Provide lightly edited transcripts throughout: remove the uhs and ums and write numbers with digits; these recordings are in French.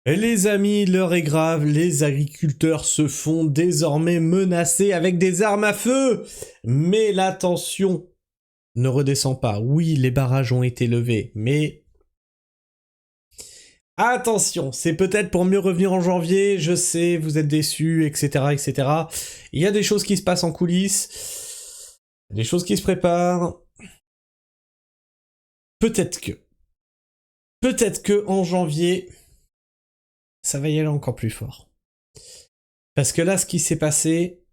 Les amis, l'heure est grave, les agriculteurs se font désormais menacer avec des armes à feu. Mais la tension ne redescend pas. Oui, les barrages ont été levés, mais... Attention, c'est peut-être pour mieux revenir en janvier, je sais, vous êtes déçus, etc., etc. Il y a des choses qui se passent en coulisses, des choses qui se préparent. Peut-être que en janvier, ça va y aller encore plus fort. Parce que là, ce qui s'est passé,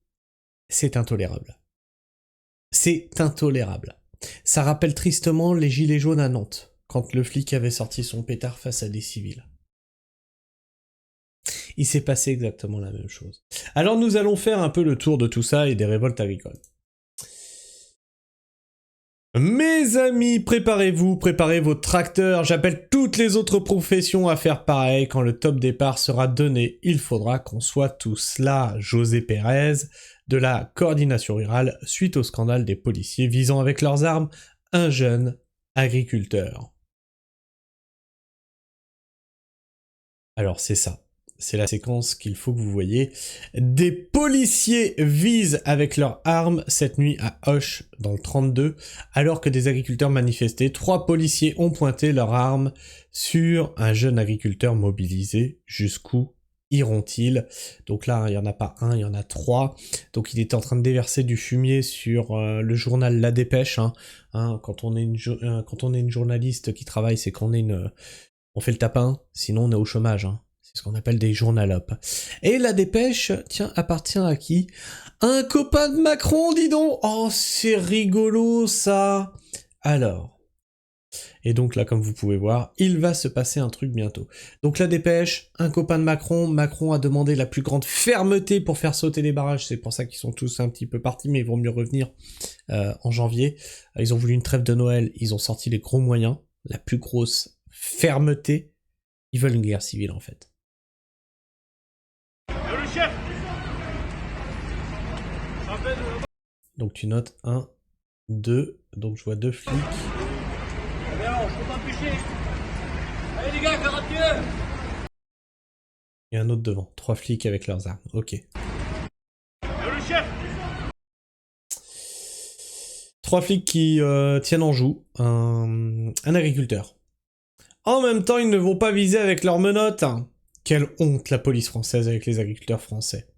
c'est intolérable. C'est intolérable. Ça rappelle tristement les gilets jaunes à Nantes, quand le flic avait sorti son pétard face à des civils. Il s'est passé exactement la même chose. Alors nous allons faire un peu le tour de tout ça et des révoltes agricoles. Mes amis, préparez-vous, préparez vos tracteurs, j'appelle toutes les autres professions à faire pareil. Quand le top départ sera donné, il faudra qu'on soit tous là. José Pérez, de la coordination rurale, suite au scandale des policiers visant avec leurs armes un jeune agriculteur. Alors c'est ça. C'est la séquence qu'il faut que vous voyez. Des policiers visent avec leurs armes cette nuit à Auch, dans le 32, alors que des agriculteurs manifestaient. 3 policiers ont pointé leurs armes sur un jeune agriculteur mobilisé. Jusqu'où iront-ils? Donc là, il n'y en a pas un, il y en a 3. Donc il était en train de déverser du fumier sur le journal La Dépêche. Quand on est une journaliste qui travaille, c'est qu'on est on fait le tapin, sinon on est au chômage. C'est ce qu'on appelle des journalopes. Et La Dépêche, tiens, appartient à qui? Un copain de Macron, dis donc. Oh, c'est rigolo, ça. Alors. Et donc là, comme vous pouvez voir, il va se passer un truc bientôt. Donc La Dépêche, un copain de Macron. Macron a demandé la plus grande fermeté pour faire sauter les barrages. C'est pour ça qu'ils sont tous un petit peu partis, mais ils vont mieux revenir en janvier. Ils ont voulu une trêve de Noël. Ils ont sorti les gros moyens. La plus grosse fermeté. Ils veulent une guerre civile, en fait. Donc tu notes 1, 2, donc je vois 2 flics. Alors, je peux t'empêcher. Allez les gars, 40 pieds. Et un autre devant, 3 flics avec leurs armes, ok. Le chef. 3 flics qui tiennent en joue un agriculteur. En même temps, ils ne vont pas viser avec leurs menottes. Quelle honte la police française avec les agriculteurs français.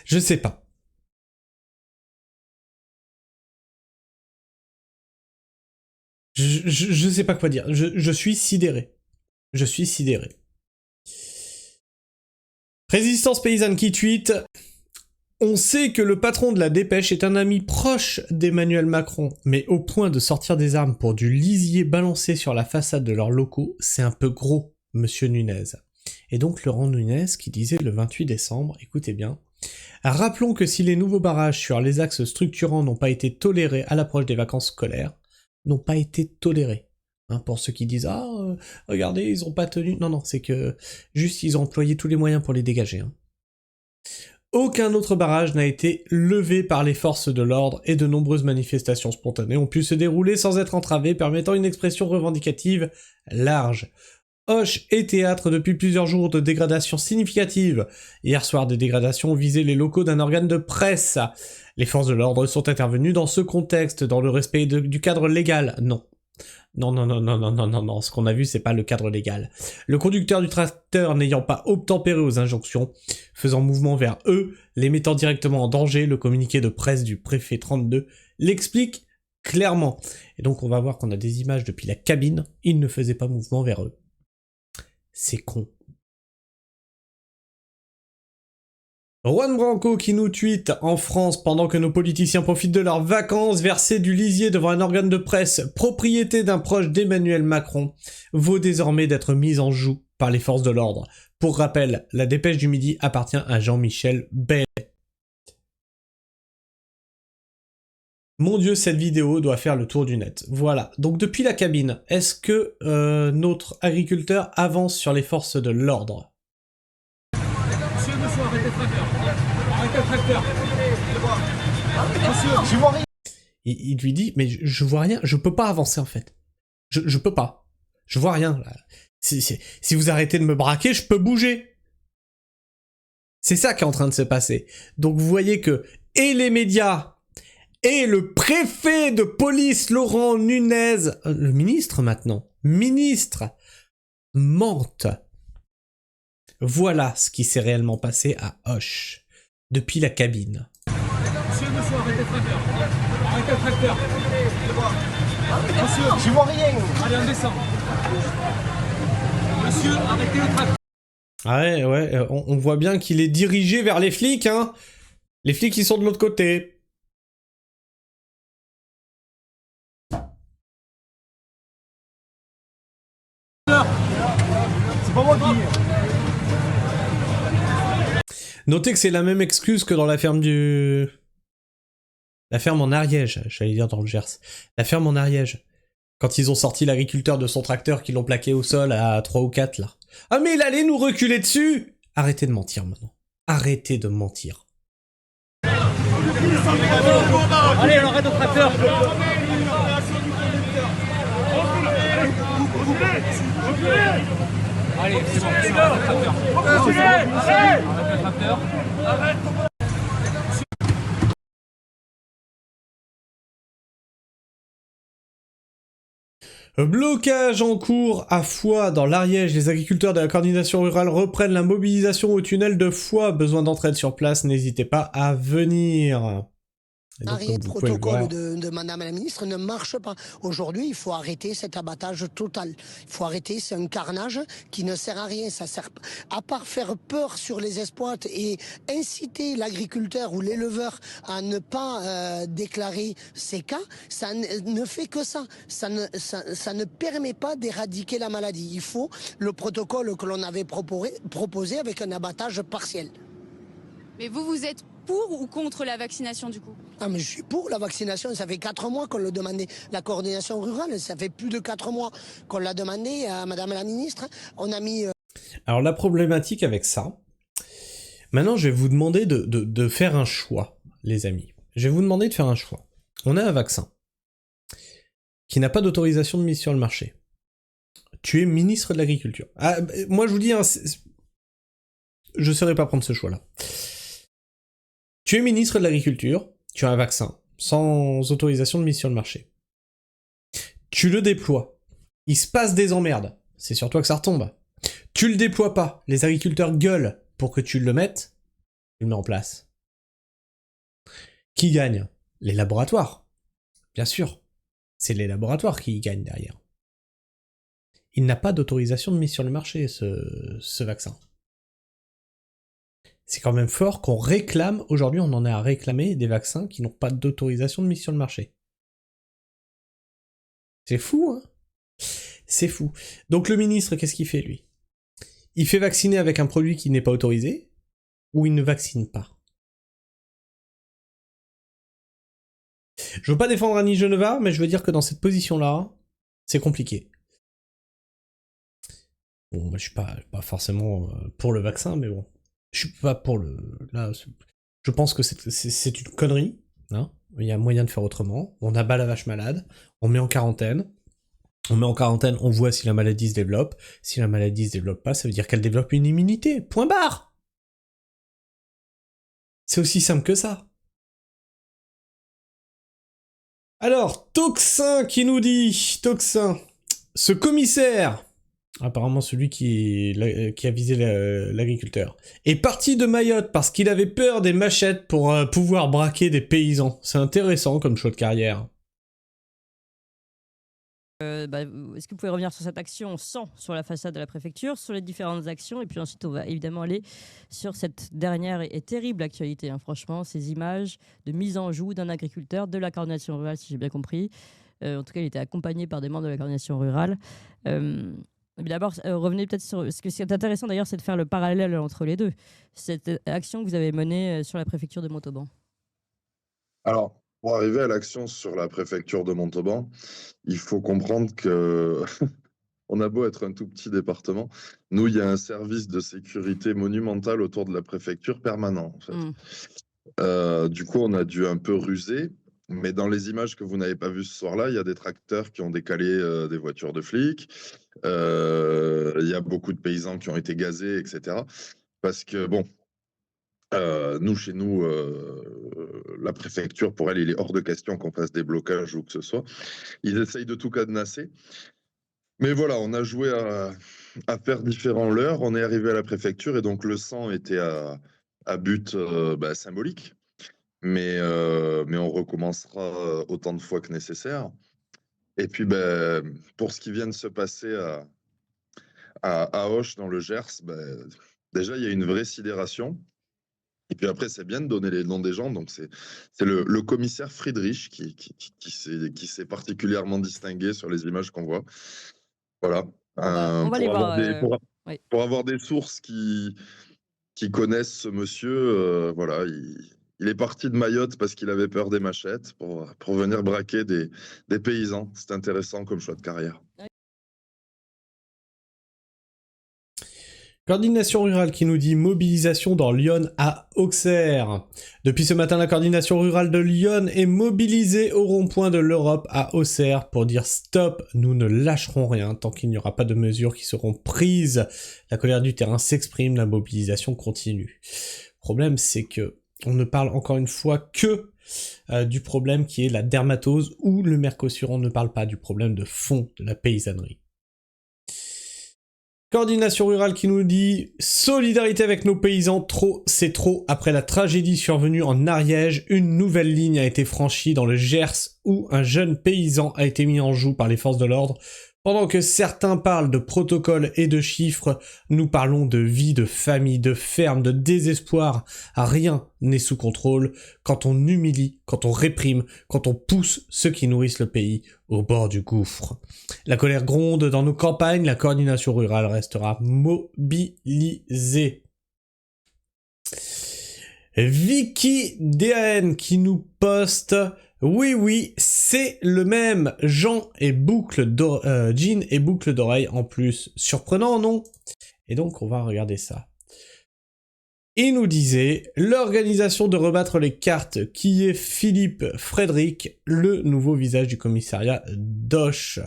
Je sais pas. Je sais pas quoi dire. Je suis sidéré. Je suis sidéré. Résistance paysanne qui tweet. On sait que le patron de La Dépêche est un ami proche d'Emmanuel Macron, mais au point de sortir des armes pour du lisier balancé sur la façade de leurs locaux, c'est un peu gros, monsieur Nunez. Et donc Laurent Nunez qui disait le 28 décembre, écoutez bien, rappelons que si les nouveaux barrages sur les axes structurants n'ont pas été tolérés à l'approche des vacances scolaires, n'ont pas été tolérés. Pour ceux qui disent « Ah, regardez, ils ont pas tenu... » Non, c'est que juste ils ont employé tous les moyens pour les dégager. Aucun autre barrage n'a été levé par les forces de l'ordre et de nombreuses manifestations spontanées ont pu se dérouler sans être entravées, permettant une expression revendicative large. Auch est théâtre depuis plusieurs jours de dégradations significatives. Hier soir, des dégradations visaient les locaux d'un organe de presse. Les forces de l'ordre sont intervenues dans ce contexte, dans le respect du cadre légal. Non, ce qu'on a vu, c'est pas le cadre légal. Le conducteur du tracteur n'ayant pas obtempéré aux injonctions, faisant mouvement vers eux, les mettant directement en danger, le communiqué de presse du préfet 32 l'explique clairement. Et donc on va voir qu'on a des images depuis la cabine, il ne faisait pas mouvement vers eux. C'est con. Juan Branco qui nous tweet « En France, pendant que nos politiciens profitent de leurs vacances, verser du lisier devant un organe de presse, propriété d'un proche d'Emmanuel Macron, vaut désormais d'être mis en joue par les forces de l'ordre. Pour rappel, La Dépêche du Midi appartient à Jean-Michel Bel. Mon Dieu, cette vidéo doit faire le tour du net. Voilà. Donc depuis la cabine, est-ce que notre agriculteur avance sur les forces de l'ordre? Monsieur, arrêtez le tracteur. Arrêtez le tracteur. Monsieur, Je vois rien. Il lui dit, mais je vois rien, je peux pas avancer en fait. Je peux pas. Je vois rien. Là. Si vous arrêtez de me braquer, je peux bouger. C'est ça qui est en train de se passer. Donc vous voyez que et les médias et le préfet de police Laurent Nunez, le ministre maintenant, mentent. Voilà ce qui s'est réellement passé à Auch, depuis la cabine. monsieur, arrêtez le tracteur. Arrêtez le tracteur. Monsieur, Je vois rien. allez, on descend. Monsieur, arrêtez le tracteur. Ah ouais, on voit bien qu'il est dirigé vers les flics, hein. Les flics, ils sont de l'autre côté. C'est pas moi qui. Notez que c'est la même excuse que dans la ferme La ferme en Ariège, j'allais dire dans le Gers. La ferme en Ariège. Quand ils ont sorti l'agriculteur de son tracteur, qu'ils l'ont plaqué au sol à 3 ou 4, là. Ah mais il allait nous reculer dessus! Arrêtez de mentir maintenant. Arrêtez de mentir. Allez, on arrête le tracteur. Allez, c'est bon, on arrête le tracteur. Arrête le tracteur. Blocage en cours à Foix dans l'Ariège. Les agriculteurs de la coordination rurale reprennent la mobilisation au tunnel de Foix. Besoin d'entraide sur place, n'hésitez pas à venir. Et donc, Le comme vous pouvez le voir, protocole de Madame la Ministre ne marche pas. Aujourd'hui, il faut arrêter cet abattage total. Il faut arrêter, c'est un carnage qui ne sert à rien. Ça sert à part faire peur sur les exploits et inciter l'agriculteur ou l'éleveur à ne pas déclarer ces cas. Ça ne fait que ça. Ça ne permet pas d'éradiquer la maladie. Il faut le protocole que l'on avait proposé avec un abattage partiel. Mais vous êtes pour ou contre la vaccination du coup? Ah mais je suis pour la vaccination, ça fait 4 mois qu'on le demandait. La coordination rurale, ça fait plus de 4 mois qu'on l'a demandé à Madame la Ministre. On a mis... Alors la problématique avec ça, maintenant je vais vous demander de faire un choix, les amis. Je vais vous demander de faire un choix. On a un vaccin qui n'a pas d'autorisation de mise sur le marché. Tu es ministre de l'Agriculture. Ah, moi je vous dis, hein, je ne saurais pas prendre ce choix-là. Tu es ministre de l'Agriculture, tu as un vaccin sans autorisation de mise sur le marché. Tu le déploies. Il se passe des emmerdes. C'est sur toi que ça retombe. Tu le déploies pas. Les agriculteurs gueulent pour que tu le mettes. Tu le mets en place. Qui gagne? Les laboratoires. Bien sûr. C'est les laboratoires qui y gagnent derrière. Il n'a pas d'autorisation de mise sur le marché, ce vaccin. C'est quand même fort qu'on réclame, aujourd'hui on en est à réclamer des vaccins qui n'ont pas d'autorisation de mise sur le marché. C'est fou, hein? C'est fou. Donc le ministre, qu'est-ce qu'il fait, lui? Il fait vacciner avec un produit qui n'est pas autorisé, ou il ne vaccine pas? Je veux pas défendre Annie Genevard, mais je veux dire que dans cette position-là, c'est compliqué. Bon, moi, je suis pas forcément pour le vaccin, mais bon. Je suis pas pour le... Là, je pense que c'est une connerie. Hein, il y a moyen de faire autrement. On abat la vache malade. On met en quarantaine. On voit si la maladie se développe. Si la maladie se développe pas, ça veut dire qu'elle développe une immunité. Point barre. C'est aussi simple que ça. Alors, Toxin qui nous dit... Toxin. Ce commissaire... Apparemment celui qui a visé l'agriculteur, est parti de Mayotte parce qu'il avait peur des machettes pour pouvoir braquer des paysans. C'est intéressant comme choix de carrière. Est-ce que vous pouvez revenir sur cette action sur la façade de la préfecture, sur les différentes actions, et puis ensuite on va évidemment aller sur cette dernière et terrible actualité, hein, franchement, ces images de mise en joue d'un agriculteur de la coordination rurale, si j'ai bien compris. En tout cas, il était accompagné par des membres de la coordination rurale. Mais d'abord, revenez peut-être sur... Ce qui est intéressant d'ailleurs, c'est de faire le parallèle entre les deux. Cette action que vous avez menée sur la préfecture de Montauban. Alors, Pour arriver à l'action sur la préfecture de Montauban, il faut comprendre que on a beau être un tout petit département, nous, il y a un service de sécurité monumental autour de la préfecture permanent, en fait. Du coup, on a dû un peu ruser, mais dans les images que vous n'avez pas vues ce soir-là, il y a des tracteurs qui ont décalé des voitures de flics, il y a beaucoup de paysans qui ont été gazés, etc. Parce que, bon, nous, chez nous, la préfecture, pour elle, il est hors de question qu'on fasse des blocages ou que ce soit. Ils essayent de tout cadenasser. Mais voilà, on a joué à faire différents leurres. On est arrivé à la préfecture et donc le sang était à but symbolique. Mais on recommencera autant de fois que nécessaire. Et puis, pour ce qui vient de se passer à Auch, dans le Gers, déjà, il y a une vraie sidération. Et puis après, c'est bien de donner les noms des gens. Donc, c'est le commissaire Friedrich qui s'est particulièrement distingué sur les images qu'on voit. Voilà. On va les voir. Oui. Pour avoir des sources qui connaissent ce monsieur, voilà, il est parti de Mayotte parce qu'il avait peur des machettes pour venir braquer des paysans. C'est intéressant comme choix de carrière. Coordination rurale qui nous dit mobilisation dans Lyon à Auxerre. Depuis ce matin, la coordination rurale de Lyon est mobilisée au rond-point de l'Europe à Auxerre pour dire stop, nous ne lâcherons rien tant qu'il n'y aura pas de mesures qui seront prises. La colère du terrain s'exprime, la mobilisation continue. Le problème, c'est que on ne parle encore une fois que du problème qui est la dermatose ou le Mercosur. On ne parle pas du problème de fond de la paysannerie. Coordination rurale qui nous dit « Solidarité avec nos paysans, trop c'est trop ». Après la tragédie survenue en Ariège, une nouvelle ligne a été franchie dans le Gers où un jeune paysan a été mis en joue par les forces de l'ordre. Pendant que certains parlent de protocoles et de chiffres, nous parlons de vie, de famille, de ferme, de désespoir. Rien n'est sous contrôle quand on humilie, quand on réprime, quand on pousse ceux qui nourrissent le pays au bord du gouffre. La colère gronde dans nos campagnes, la coordination rurale restera mobilisée. Vicky DAN qui nous poste... Oui, c'est le même. Jean et jean et boucle d'oreille en plus. Surprenant, non? Et donc, on va regarder ça. Il nous disait, l'organisation de rebattre les cartes qui est Philippe Frédéric, le nouveau visage du commissariat d'Auch.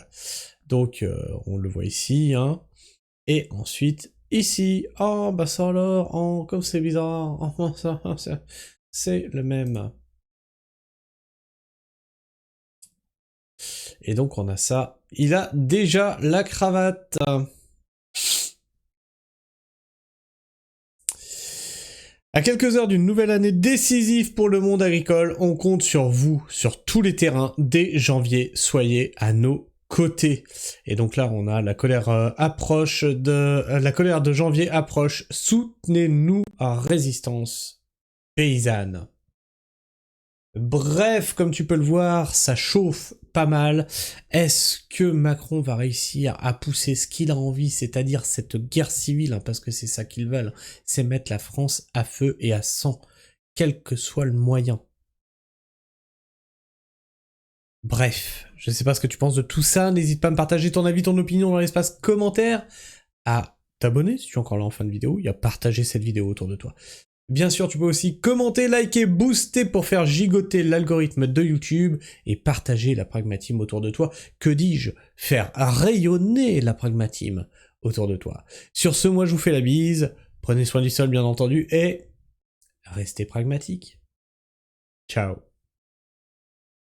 Donc, on le voit ici, hein. Et ensuite, ici. Oh, bah ça alors, oh, comme c'est bizarre. Oh, ça, c'est le même. Et donc on a ça. Il a déjà la cravate. À quelques heures d'une nouvelle année décisive pour le monde agricole, on compte sur vous, sur tous les terrains, dès janvier. Soyez à nos côtés. Et donc là, on a la colère la colère de janvier approche. Soutenez-nous à résistance paysanne. Bref, comme tu peux le voir, ça chauffe pas mal. Est-ce que Macron va réussir à pousser ce qu'il a envie, c'est-à-dire cette guerre civile, hein, parce que c'est ça qu'ils veulent, c'est mettre la France à feu et à sang, quel que soit le moyen. Bref, je sais pas ce que tu penses de tout ça, n'hésite pas à me partager ton avis, ton opinion dans l'espace commentaire, à t'abonner si tu es encore là en fin de vidéo, et à partager cette vidéo autour de toi. Bien sûr, tu peux aussi commenter, liker, booster pour faire gigoter l'algorithme de YouTube et partager la pragmatisme autour de toi. Que dis-je? Faire rayonner la pragmatisme autour de toi. Sur ce, moi je vous fais la bise, prenez soin du sol bien entendu et restez pragmatiques. Ciao.